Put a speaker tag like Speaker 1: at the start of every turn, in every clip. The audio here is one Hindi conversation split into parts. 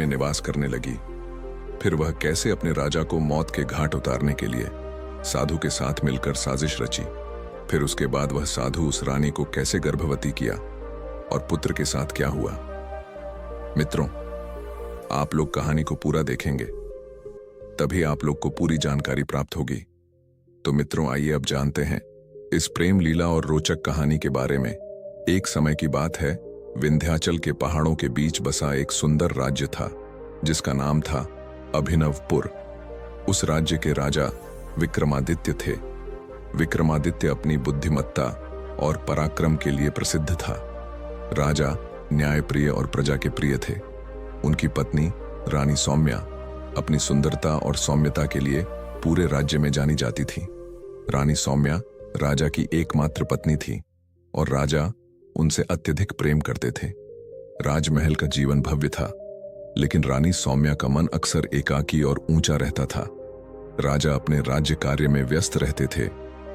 Speaker 1: में निवास करने लगी। फिर वह कैसे अपने राजा को मौत के घाट उतारने के लिए साधु के साथ मिलकर साजिश रची। फिर उसके बाद वह साधु उस रानी को कैसे गर्भवती किया और पुत्र के साथ क्या हुआ। मित्रों, आप लोग कहानी को पूरा देखेंगे तभी आप लोग को पूरी जानकारी प्राप्त होगी। तो मित्रों, आइए अब जानते हैं इस प्रेम लीला और रोचक कहानी के बारे में। एक समय की बात है, विंध्याचल के पहाड़ों के बीच बसा एक सुंदर राज्य था जिसका नाम था अभिनवपुर। उस राज्य के राजा विक्रमादित्य थे। विक्रमादित्य अपनी बुद्धिमत्ता और पराक्रम के लिए प्रसिद्ध था। राजा न्यायप्रिय और प्रजा के प्रिय थे। उनकी पत्नी रानी सौम्या अपनी सुंदरता और सौम्यता के लिए पूरे राज्य में जानी जाती थी। रानी सौम्या राजा की एकमात्र पत्नी थी और राजा उनसे अत्यधिक प्रेम करते थे। राजमहल का जीवन भव्य था, लेकिन रानी सौम्या का मन अक्सर एकाकी और ऊंचा रहता था। राजा अपने राज्य कार्य में व्यस्त रहते थे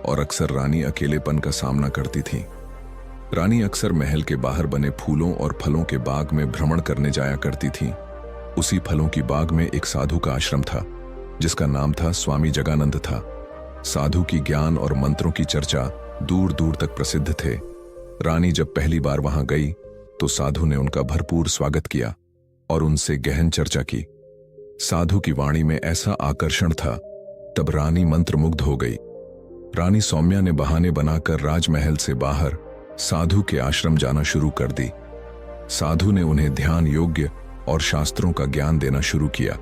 Speaker 1: और अक्सर रानी अकेलेपन का सामना करती थी। रानी अक्सर महल के बाहर बने फूलों और फलों के बाग में भ्रमण करने जाया करती थी। उसी फलों की बाग में एक साधु का आश्रम था जिसका नाम था स्वामी जगानंद था। साधु की ज्ञान और मंत्रों की चर्चा दूर दूर तक प्रसिद्ध थे। रानी जब पहली बार वहां गई तो साधु ने उनका भरपूर स्वागत किया और उनसे गहन चर्चा की। साधु की वाणी में ऐसा आकर्षण था, तब रानी मंत्रमुग्ध हो गई। रानी सौम्या ने बहाने बनाकर राजमहल से बाहर साधु के आश्रम जाना शुरू कर दी। साधु ने उन्हें ध्यान योग्य और शास्त्रों का ज्ञान देना शुरू किया।